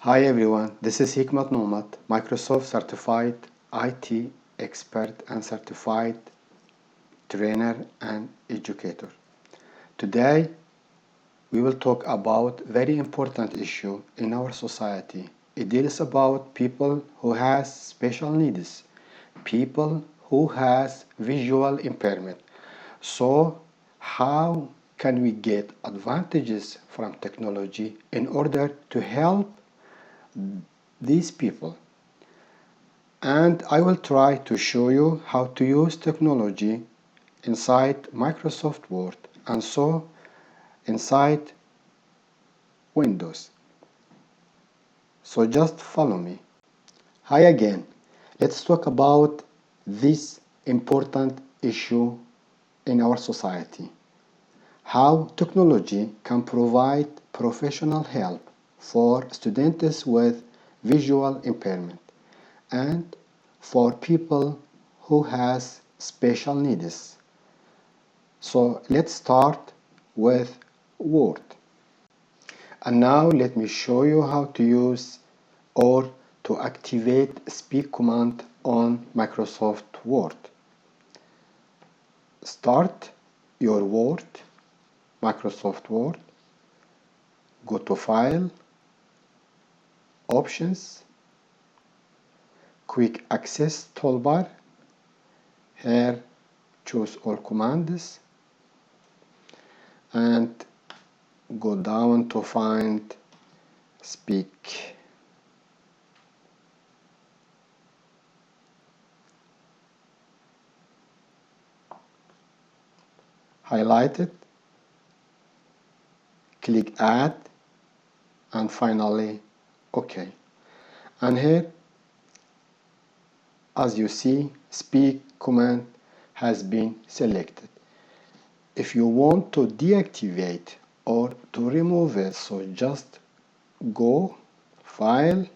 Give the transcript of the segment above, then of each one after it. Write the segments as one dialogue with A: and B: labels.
A: Hi everyone, this is Hikmat Nomad, Microsoft Certified IT Expert and Certified Trainer and Educator. Today we will talk about very important issue in our society. It deals about people who has special needs, people who has visual impairment. So how can we get advantages from technology in order to help these people? And I will try to show you how to use technology inside Microsoft Word and so inside Windows. So just follow me. Hi again. Let's talk about this important issue in our society. How technology can provide professional help for students with visual impairment and for people who has special needs. So let's start with Word. And now let me show you how to use or to activate speak command on Microsoft Word. Start your Word, Microsoft Word, go to File, Options, Quick Access toolbar. Here choose all commands and go down to find speak. Highlight it, click add, and finally OK. And here, as you see, speak command has been selected. If you want to deactivate or to remove it, so just go File,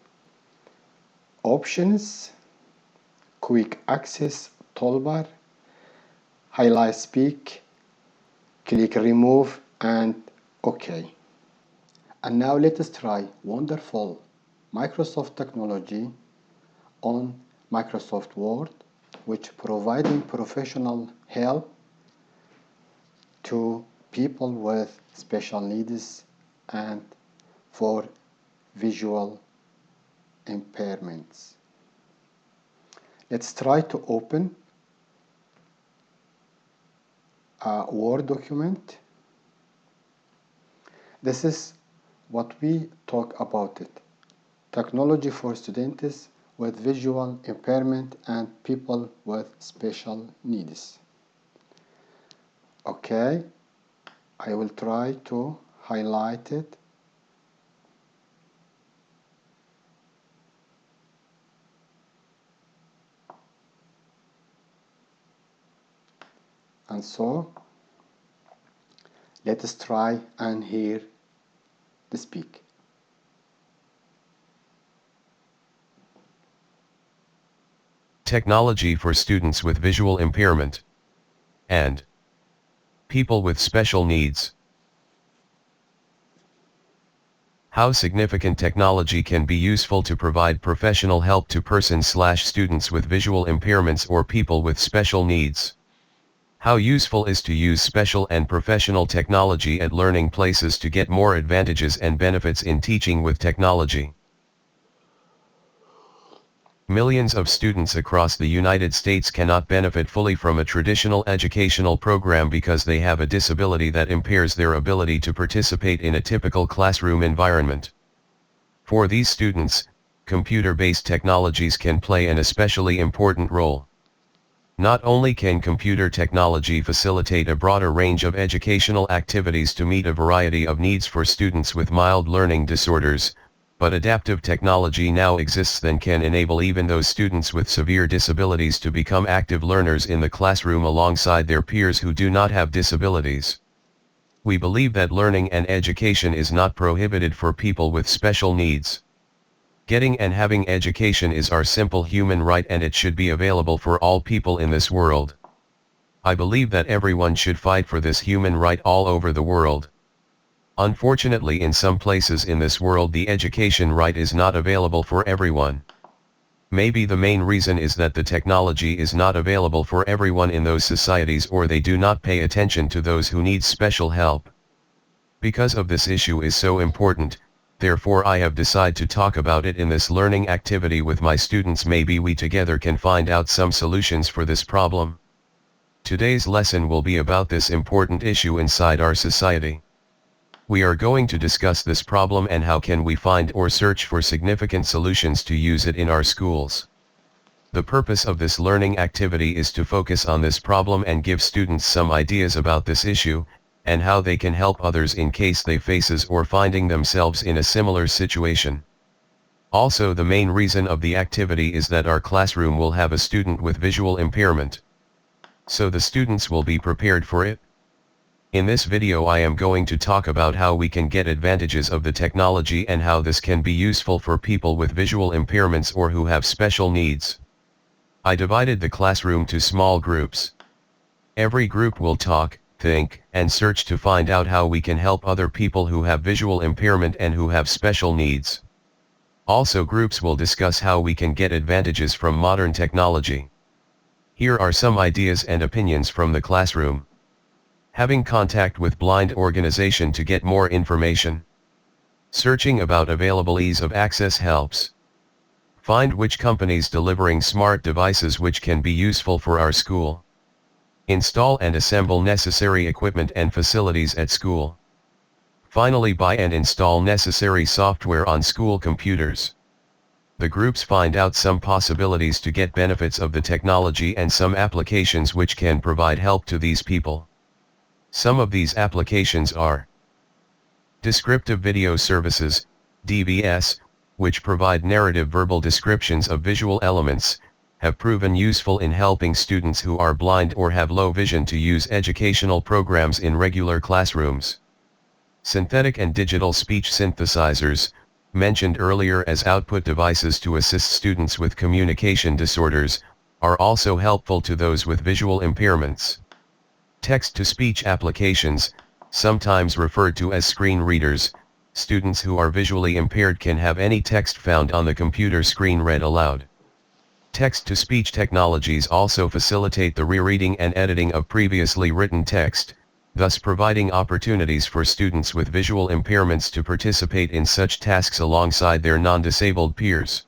A: Options, Quick Access toolbar, highlight speak, click remove and OK. And now let us try wonderful Microsoft technology on Microsoft Word, which providing professional help to people with special needs and for visual impairments. Let's try to open a Word document. This is what we talk about it. Technology for students with visual impairment and people with special needs. Okay, I will try to highlight it. And so, let us try and hear the speak.
B: Technology for students with visual impairment and people with special needs. How significant technology can be useful to provide professional help to persons/students with visual impairments or people with special needs. How useful is to use special and professional technology at learning places to get more advantages and benefits in teaching with technology. Millions of students across the United States cannot benefit fully from a traditional educational program because they have a disability that impairs their ability to participate in a typical classroom environment. For these students, computer-based technologies can play an especially important role. Not only can computer technology facilitate a broader range of educational activities to meet a variety of needs for students with mild learning disorders, but adaptive technology now exists that can enable even those students with severe disabilities to become active learners in the classroom alongside their peers who do not have disabilities. We believe that learning and education is not prohibited for people with special needs. Getting and having education is our simple human right and it should be available for all people in this world. I believe that everyone should fight for this human right all over the world. Unfortunately, in some places in this world the education right is not available for everyone. Maybe the main reason is that the technology is not available for everyone in those societies, or they do not pay attention to those who need special help. Because of this issue is so important, therefore I have decided to talk about it in this learning activity with my students. Maybe we together can find out some solutions for this problem. Today's lesson will be about this important issue inside our society. We are going to discuss this problem and how can we find or search for significant solutions to use it in our schools. The purpose of this learning activity is to focus on this problem and give students some ideas about this issue, and how they can help others in case they faces or finding themselves in a similar situation. Also, the main reason of the activity is that our classroom will have a student with visual impairment. So the students will be prepared for it. In this video I am going to talk about how we can get advantages of the technology and how this can be useful for people with visual impairments or who have special needs. I divided the classroom to small groups. Every group will talk, think, and search to find out how we can help other people who have visual impairment and who have special needs. Also, groups will discuss how we can get advantages from modern technology. Here are some ideas and opinions from the classroom. Having contact with blind organization to get more information. Searching about available ease of access helps. Find which companies delivering smart devices which can be useful for our school. Install and assemble necessary equipment and facilities at school. Finally, buy and install necessary software on school computers. The groups find out some possibilities to get benefits of the technology and some applications which can provide help to these people. Some of these applications are descriptive video services, DVS, which provide narrative verbal descriptions of visual elements, have proven useful in helping students who are blind or have low vision to use educational programs in regular classrooms. Synthetic and digital speech synthesizers, mentioned earlier as output devices to assist students with communication disorders, are also helpful to those with visual impairments. Text-to-speech applications, sometimes referred to as screen readers, students who are visually impaired can have any text found on the computer screen read aloud. Text-to-speech technologies also facilitate the rereading and editing of previously written text, thus providing opportunities for students with visual impairments to participate in such tasks alongside their non-disabled peers.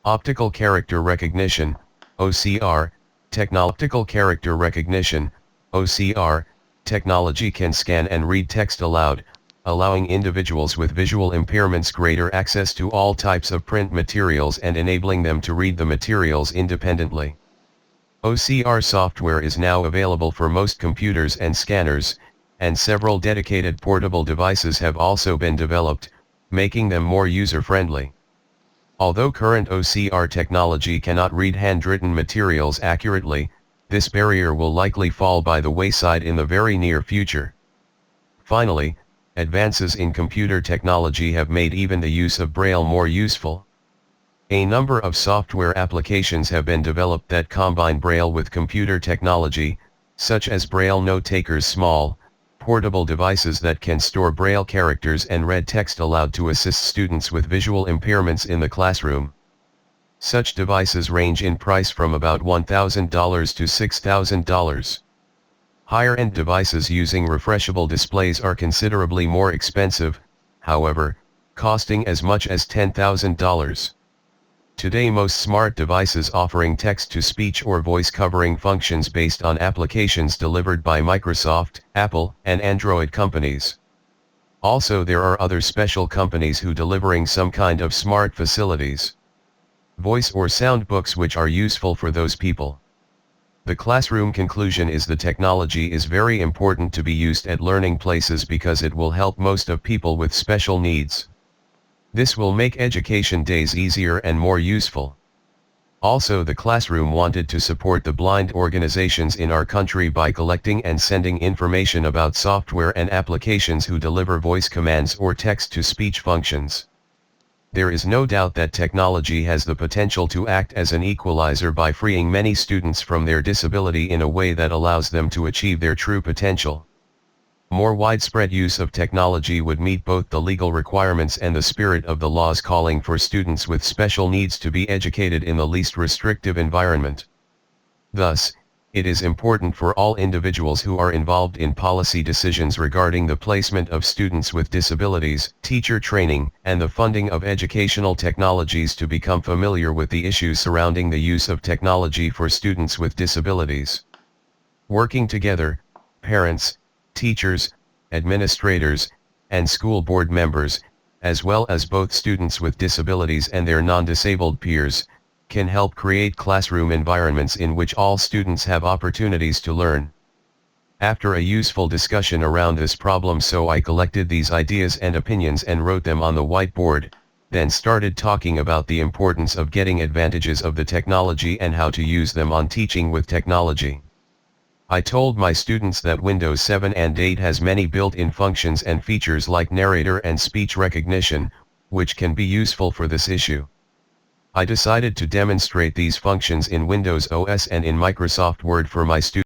B: Optical character recognition, OCR, Optical character recognition, OCR, technology can scan and read text aloud, allowing individuals with visual impairments greater access to all types of print materials and enabling them to read the materials independently. OCR software is now available for most computers and scanners, and several dedicated portable devices have also been developed, making them more user-friendly. Although current OCR technology cannot read handwritten materials accurately, this barrier will likely fall by the wayside in the very near future. Finally, advances in computer technology have made even the use of Braille more useful. A number of software applications have been developed that combine Braille with computer technology, such as Braille note takers, small, portable devices that can store Braille characters and read text aloud to assist students with visual impairments in the classroom. Such devices range in price from about $1,000 to $6,000. Higher-end devices using refreshable displays are considerably more expensive, however, costing as much as $10,000. Today most smart devices offering text-to-speech or voice covering functions based on applications delivered by Microsoft, Apple, and Android companies. Also there are other special companies who delivering some kind of smart facilities. Voice or sound books which are useful for those people. The classroom conclusion is the technology is very important to be used at learning places because it will help most of people with special needs. This will make education days easier and more useful. Also the classroom wanted to support the blind organizations in our country by collecting and sending information about software and applications who deliver voice commands or text-to-speech functions. There is no doubt that technology has the potential to act as an equalizer by freeing many students from their disability in a way that allows them to achieve their true potential. More widespread use of technology would meet both the legal requirements and the spirit of the laws calling for students with special needs to be educated in the least restrictive environment. Thus, it is important for all individuals who are involved in policy decisions regarding the placement of students with disabilities, teacher training, and the funding of educational technologies to become familiar with the issues surrounding the use of technology for students with disabilities. Working together, parents, teachers, administrators, and school board members, as well as both students with disabilities and their non-disabled peers, can help create classroom environments in which all students have opportunities to learn. After a useful discussion around this problem, I collected these ideas and opinions and wrote them on the whiteboard, then started talking about the importance of getting advantages of the technology and how to use them on teaching with technology. I told my students that Windows 7 and 8 has many built-in functions and features like narrator and speech recognition, which can be useful for this issue. I decided to demonstrate these functions in Windows OS and in Microsoft Word for my students.